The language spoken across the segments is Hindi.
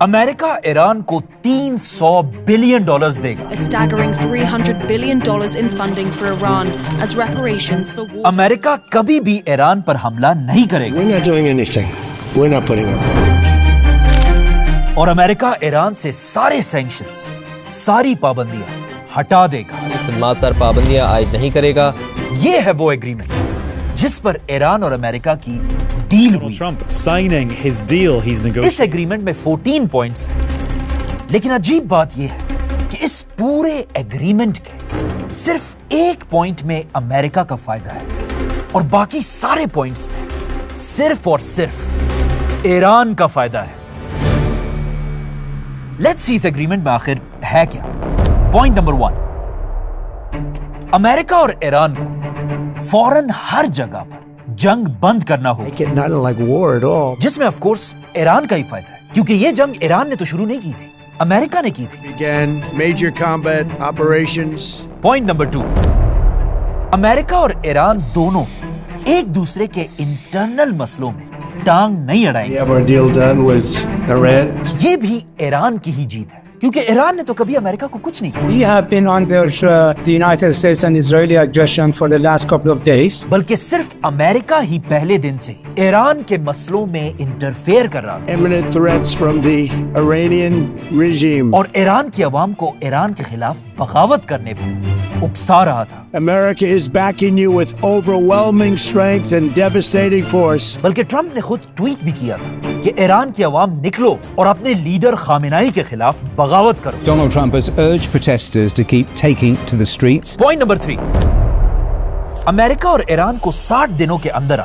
अमेरिका ईरान को $300 बिलियन देगा। A staggering $300 billion in funding for Iran as reparations for war. America कभी भी ईरान पर हमला नहीं करेगा। We're not doing anything. We're not putting up. और अमेरिका ईरान से सारे सैंक्शंस, सारी पाबंदियां हटा देगा। खिदमत पर पाबंदियां आयद नहीं करेगा। ये है वो एग्रीमेंट जिस पर ईरान और अमेरिका की डील हुई। Trump signing his deal he's negotiating. इस एग्रीमेंट में 14 पॉइंट्स हैं, लेकिन अजीब बात यह है कि इस पूरे एग्रीमेंट के सिर्फ एक पॉइंट में अमेरिका का फायदा है और बाकी सारे पॉइंट्स में सिर्फ और सिर्फ ईरान का फायदा है। लेट्स सी इस एग्रीमेंट में आखिर है क्या। पॉइंट नंबर 1, अमेरिका और ईरान को फौरन हर जगह पर जंग बंद करना होगा, Make it not like war at all. जिसमें ऑफ कोर्स ईरान का ही फायदा है, क्योंकि ये जंग ईरान ने तो शुरू नहीं की थी, अमेरिका ने की थी। Began major combat operations. Point number 2, America और ईरान दोनों एक दूसरे के इंटरनल मसलों में टांग नहीं We अड़ाएंगे। have our deal done with Iran. ये भी ईरान की ही जीत है, क्योंकि ईरान ने तो कभी अमेरिका को कुछ नहीं किया, We have been under the United States and Israeli aggression for the last couple of days. बल्कि सिर्फ अमेरिका ही पहले दिन से ही ईरान के मसलों में इंटरफेयर कर रहा था Imminent threats from the Iranian regime. और ईरान की अवाम को ईरान के खिलाफ बगावत करने पर उकसा रहा था। America is backing you with overwhelming strength and devastating force. बल्कि ट्रंप ने खुद ट्वीट भी किया था कि ईरान की अवाम निकलो और अपने लीडर खामेनाई के खिलाफ बगावत करो। Donald Trump has urged protesters to keep taking to the streets. Point number 3, America और ईरान को 60 दिनों के अंदर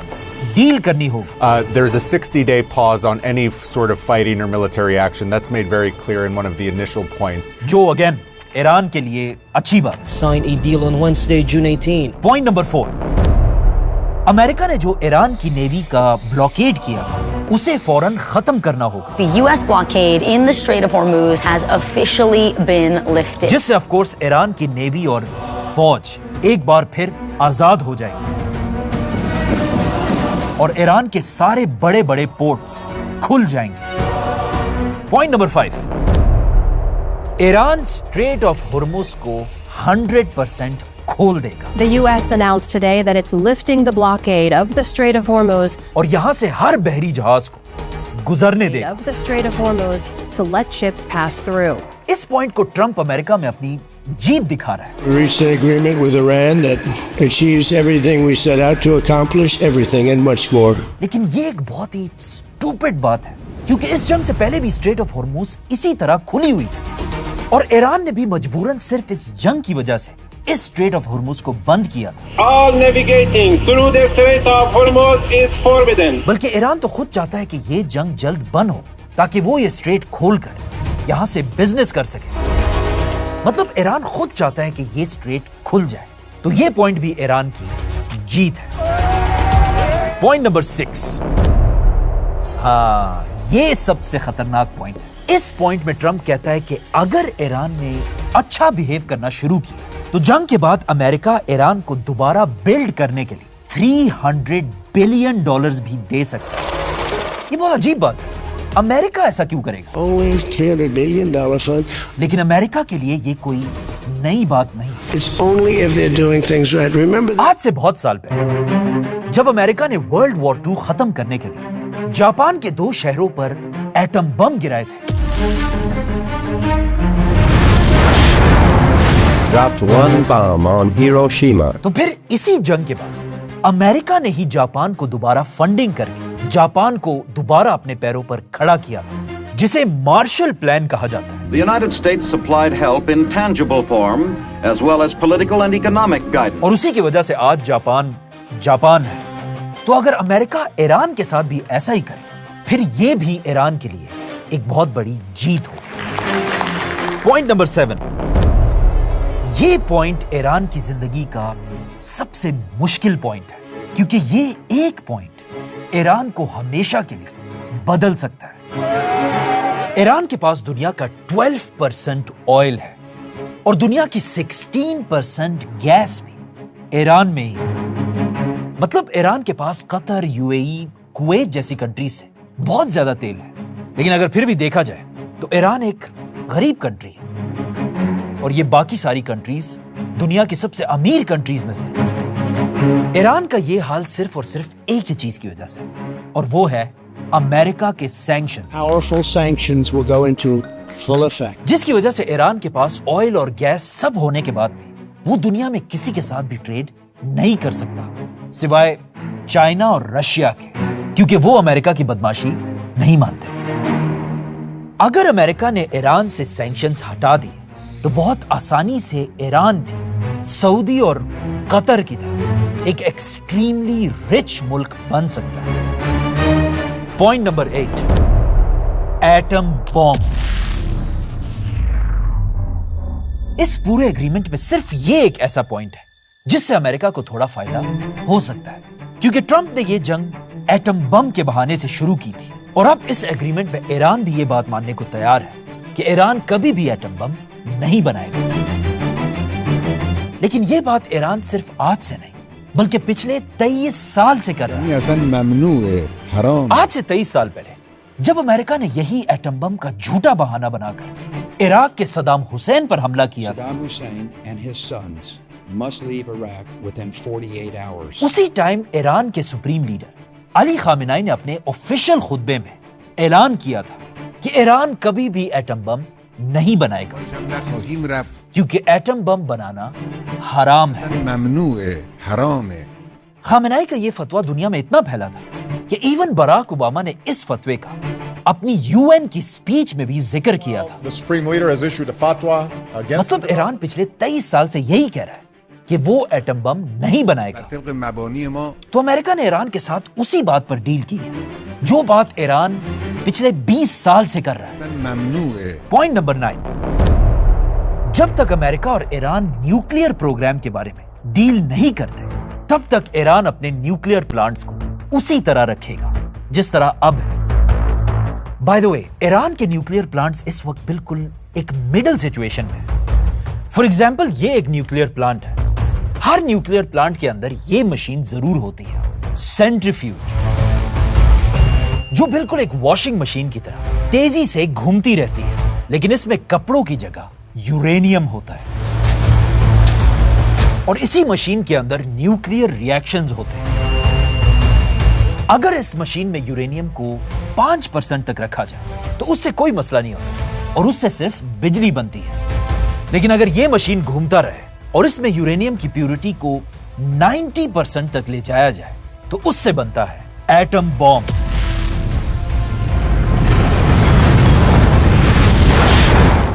डील करनी होगी। There's a 60-day pause on any sort of fighting or military action. That's made very clear in one of the initial points. जो अगेन ईरान के लिए अच्छी बात है। Sign a deal on Wednesday, June 18. Point number 4, America ने जो ईरान की नेवी का ब्लॉकेड किया था उसे फौरन खत्म करना होगा, The U.S. blockade in the Strait of Hormuz has officially been lifted. जिससे ऑफ कोर्स ईरान की नेवी और फौज एक बार फिर आजाद हो जाएगी और ईरान के सारे बड़े बड़े पोर्ट्स खुल जाएंगे। Point number 5, Iran strait of Hormuz को 100% खोल देगा The U.S. announced today that it's lifting the blockade of the Strait of Hormuz और यहां से हर बहरी जहाज को गुजरने देगा। of the Strait of Hormuz to let ships pass through. इस पॉइंट को ट्रंप अमेरिका में अपनी जीत दिखा रहा है। We reached an agreement with Iran that achieves everything we set out to accomplish, everything and much more. लेकिन ये एक बहुत ही स्टूपिड बात है, क्योंकि इस जंग से पहले भी स्ट्रेट ऑफ हुर्मुज इसी तरह खुली हुई थी और ईरान ने भी मजबूरन सिर्फ इस जंग की वजह से इस स्ट्रेट ऑफ हुर्मुज को बंद किया था। All navigating through the Strait of Hormuz is forbidden. बल्कि ईरान तो खुद चाहता है कि ये जंग जल्द बंद हो ताकि वो ये स्ट्रेट खोलकर यहाँ से बिजनेस कर सके। मतलब ईरान खुद चाहता है कि ये स्ट्रेट खुल जाए, तो ये पॉइंट भी ईरान की जीत है। पॉइंट नंबर 6, हाँ ये सबसे खतरनाक पॉइंट है। इस पॉइंट में ट्रंप कहता है कि अगर ईरान ने अच्छा बिहेव करना शुरू किया तो जंग के बाद अमेरिका ईरान को दोबारा बिल्ड करने के लिए $300 बिलियन भी दे सकता है। ये बहुत अजीब बात है, अमेरिका ऐसा क्यों करेगा? Only $300 billion fund. लेकिन अमेरिका के लिए ये कोई नई बात नहीं। It's only if they're doing things right. Remember that. आज से बहुत साल पहले जब अमेरिका ने वर्ल्ड वॉर 2 खत्म करने के लिए जापान के 2 शहरों पर एटम बम गिराए थे, dropped one bomb on Hiroshima. तो फिर इसी जंग के बाद अमेरिका ने ही जापान को दोबारा फंडिंग करके जापान को दोबारा अपने पैरों पर खड़ा किया था, जिसे मार्शल प्लान कहा जाता है। The United States supplied help in tangible form as well as political and economic guidance. और उसी की वजह से आज जापान है। तो अगर अमेरिका ईरान के साथ भी ऐसा ही करे, फिर ये भी ईरान के लिए एक बहुत बड़ी जीत होगी। पॉइंट नंबर 7, ये पॉइंट ईरान की जिंदगी का सबसे मुश्किल पॉइंट है, क्योंकि ये एक पॉइंट ईरान को हमेशा के लिए बदल सकता है। ईरान के पास दुनिया का 12% ऑयल है और दुनिया की 16% गैस भी ईरान में ही है। मतलब ईरान के पास कतर, यूएई, कुवैत जैसी कंट्री से बहुत ज्यादा तेल है। लेकिन अगर फिर भी देखा जाए तो ईरान एक गरीब कंट्री है और ये बाकी सारी कंट्रीज दुनिया की सबसे अमीर कंट्रीज में से है। ईरान का ये हाल सिर्फ और सिर्फ एक ही चीज की वजह से, और वो है अमेरिका के sanctions. Powerful sanctions will go into full effect. जिसकी वजह से ईरान के पास ऑयल और गैस सब होने के बाद भी वो दुनिया में किसी के साथ भी ट्रेड नहीं कर सकता सिवाय चाइना और रशिया के, क्योंकि वो अमेरिका की बदमाशी नहीं मानते। अगर अमेरिका ने ईरान से सैंक्शंस हटा दिए तो बहुत आसानी से ईरान भी सऊदी और कतर की तरह एक एक्सट्रीमली रिच मुल्क बन सकता है। Point number 8, atom bomb. इस पूरे एग्रीमेंट में सिर्फ ये एक ऐसा पॉइंट है जिससे अमेरिका को थोड़ा फायदा हो सकता है, क्योंकि ट्रंप ने ये जंग एटम बम के बहाने से शुरू की थी और अब इस एग्रीमेंट में ईरान भी ये बात मानने को तैयार है कि ईरान कभी भी एटम बम नहीं बनाएगा। लेकिन ये बात ईरान सिर्फ आज से नहीं बल्कि पिछले 23 साल से कर रहा है। आज से 23 साल पहले जब अमेरिका ने यही एटम बम का झूठा बहाना बनाकर इराक के सद्दाम हुसैन पर हमला किया था, उसी टाइम ईरान के सुप्रीम लीडर अली खामेनी ने अपने ऑफिशियल खुतबे में ऐलान किया था कि ईरान कभी भी एटम बम नहीं बनाएगा, क्योंकि एटम बम बनाना हराम है। खामेनी का यह फतवा दुनिया में इतना फैला था कि इवन बराक ओबामा ने इस फतवे का अपनी यूएन की स्पीच में भी जिक्र किया था। मतलब ईरान पिछले 23 साल से यही कह रहा है कि वो एटम बम नहीं बनाएगा। तो अमेरिका ने ईरान के साथ उसी बात पर डील की है जो बात ईरान पिछले 20 साल से कर रहा है। पॉइंट नंबर 9, जब तक अमेरिका और ईरान न्यूक्लियर प्रोग्राम के बारे में डील नहीं करते तब तक ईरान अपने न्यूक्लियर प्लांट्स को उसी तरह रखेगा जिस तरह अब है। बाय द वे, ईरान के न्यूक्लियर प्लांट्स इस वक्त बिल्कुल एक मिडिल सिचुएशन में है। फॉर एग्जाम्पल, ये एक न्यूक्लियर प्लांट है। हर न्यूक्लियर प्लांट के अंदर ये मशीन जरूर होती है, सेंट्रीफ्यूज, जो बिल्कुल एक वॉशिंग मशीन की तरह तेजी से घूमती रहती है, लेकिन इसमें कपड़ों की जगह यूरेनियम होता है और इसी मशीन के अंदर न्यूक्लियर रिएक्शंस होते हैं। अगर इस मशीन में यूरेनियम को 5% तक रखा जाए तो उससे कोई मसला नहीं होता और उससे सिर्फ बिजली बनती है। लेकिन अगर यह मशीन घूमता रहे और इसमें यूरेनियम की प्यूरिटी को 90% तक ले जाया जाए तो उससे बनता है एटम बॉम्ब।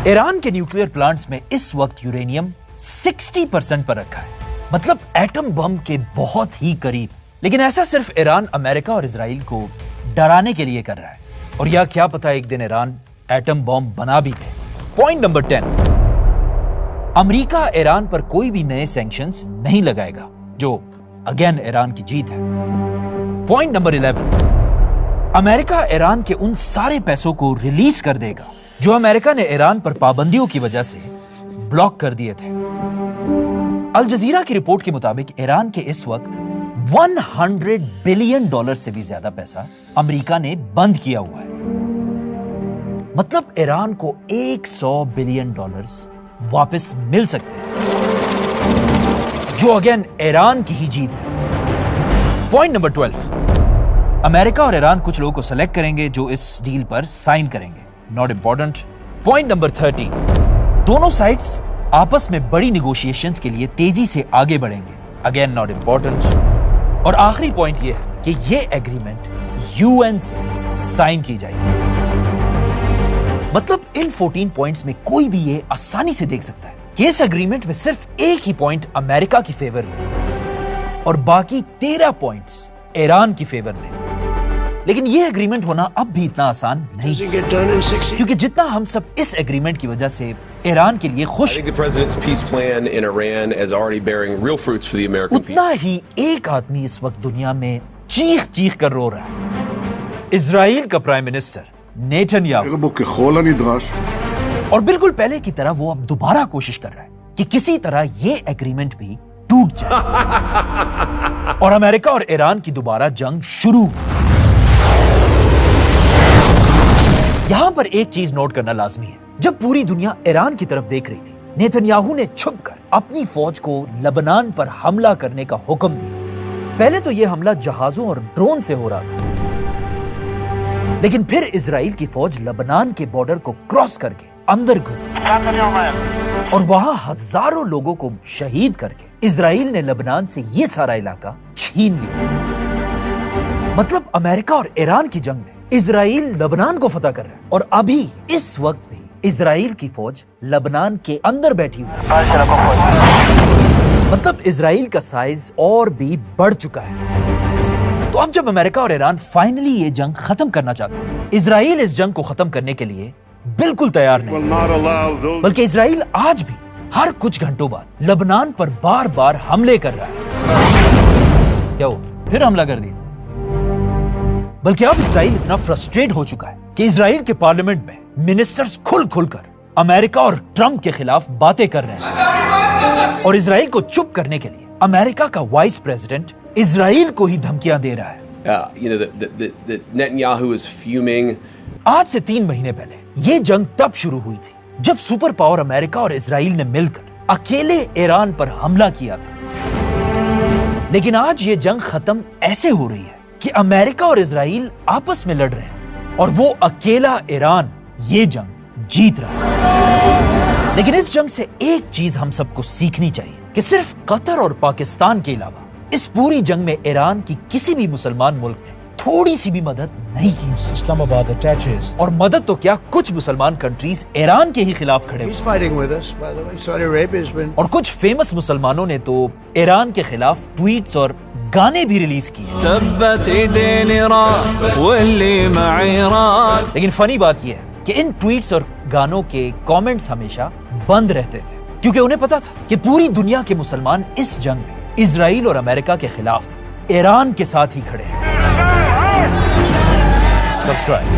ईरान के न्यूक्लियर प्लांट्स में इस वक्त यूरेनियम 60% पर रखा है, मतलब एटम बम के बहुत ही करीब। लेकिन ऐसा सिर्फ ईरान अमेरिका और इजराइल को डराने के लिए कर रहा है, और या क्या पता एक दिन ईरान एटम बॉम्ब बना भी दे। पॉइंट नंबर 10, अमेरिका ईरान पर कोई भी नए सैंक्शंस नहीं लगाएगा, जो अगेन ईरान की जीत है। पॉइंट नंबर 11, अमेरिका ईरान के उन सारे पैसों को रिलीज कर देगा जो अमेरिका ने ईरान पर पाबंदियों की वजह से ब्लॉक कर दिए थे। अल जजीरा की रिपोर्ट के मुताबिक ईरान के इस वक्त $100 बिलियन से भी ज्यादा पैसा अमेरिका ने बंद किया हुआ है। मतलब ईरान को $100 बिलियन वापस मिल सकते हैं, जो अगेन ईरान की ही जीत है। पॉइंट नंबर 12, अमेरिका और ईरान कुछ लोगों को सेलेक्ट करेंगे जो इस डील पर साइन करेंगे, नॉट इंपॉर्टेंट। पॉइंट नंबर 13, दोनों साइड्स आपस में बड़ी निगोशिएशंस के लिए तेजी से आगे बढ़ेंगे, अगेन नॉट इंपॉर्टेंट। और आखिरी पॉइंट यह है कि यह एग्रीमेंट यूएन से साइन की जाएगी। मतलब इन 14 पॉइंट्स में कोई भी ये आसानी से देख सकता है कि इस एग्रीमेंट में सिर्फ एक ही पॉइंट अमेरिका की फेवर में और बाकी 13 पॉइंट्स ईरान की फेवर में। लेकिन ये एग्रीमेंट होना अब भी इतना आसान नहीं, क्योंकि जितना हम सब इस एग्रीमेंट की वजह से ईरान के लिए खुश हैं, उतना ही एक आदमी इस वक्त दुनिया में चीख चीख कर रो रहा है, इजराइल का प्राइम मिनिस्टर नेतन्याहू। और बिल्कुल पहले की तरह वो अब दोबारा कोशिश कर रहा है कि किसी तरह ये एग्रीमेंट भी टूट जाए और अमेरिका और ईरान की दोबारा जंग शुरू हो। यहां पर एक चीज नोट करना लाजमी है। जब पूरी दुनिया ईरान की तरफ देख रही थी, नेतन्याहू ने छुपकर अपनी फौज को लेबनान पर हमला करने का हुक्म दिया। पहले तो यह हमला जहाजों और ड्रोन से हो रहा था, लेकिन फिर इजराइल की फौज लेबनान के बॉर्डर को क्रॉस करके अंदर घुस गई और वहां हजारों लोगों को शहीद करके इजराइल ने लेबनान से यह सारा इलाका छीन लिया। मतलब अमेरिका और ईरान की जंग में इजराइल लेबनान को फतह कर रहा है और अभी इस वक्त भी इजराइल की फौज लेबनान के अंदर बैठी हुई है। मतलब इजराइल का साइज और भी बढ़ चुका है। तो अब जब अमेरिका और ईरान फाइनली ये जंग खत्म करना चाहते हैं, इजराइल इस जंग को खत्म करने के लिए बिल्कुल तैयार नहीं, बल्कि इजराइल आज भी हर कुछ घंटों बाद लेबनान पर बार बार हमले कर रहा है। क्या हो, फिर हमला कर दिया। बल्कि अब इजराइल इतना फ्रस्ट्रेट हो चुका है कि इजराइल के पार्लियामेंट में मिनिस्टर्स खुलकर अमेरिका और ट्रंप के खिलाफ बातें कर रहे हैं और इजराइल को चुप करने के लिए अमेरिका का वाइस प्रेसिडेंट इजराइल को ही धमकियां दे रहा है। Netanyahu is fuming. आज से 3 महीने पहले ये जंग तब शुरू हुई थी जब सुपर पावर अमेरिका और इजराइल ने मिलकर अकेले ईरान पर हमला किया था। लेकिन आज ये जंग खत्म ऐसे हो रही है कि अमेरिका और इजराइल आपस में लड़ रहे हैं और वो अकेला ईरान ये जंग जीत रहा है। लेकिन इस जंग से एक चीज हम सबको सीखनी चाहिए कि सिर्फ कतर और पाकिस्तान के अलावा इस पूरी जंग में ईरान की किसी भी मुसलमान मुल्क ने थोड़ी सी भी मदद नहीं की। Islamabad attaches. और मदद तो क्या, कुछ मुसलमान कंट्रीज ईरान के ही खिलाफ खड़े He's fighting with us, by the way. Saudi Arabia has been. और कुछ फेमस मुसलमानों ने तो ईरान के खिलाफ ट्वीट्स और गाने भी रिलीज किए। लेकिन फनी बात यह है कि इन ट्वीट्स और गानों के कमेंट्स हमेशा बंद रहते थे, क्योंकि उन्हें पता था कि पूरी दुनिया के मुसलमान इस जंग में इजराइल और अमेरिका के खिलाफ ईरान के साथ ही खड़े हैं। सब्सक्राइब।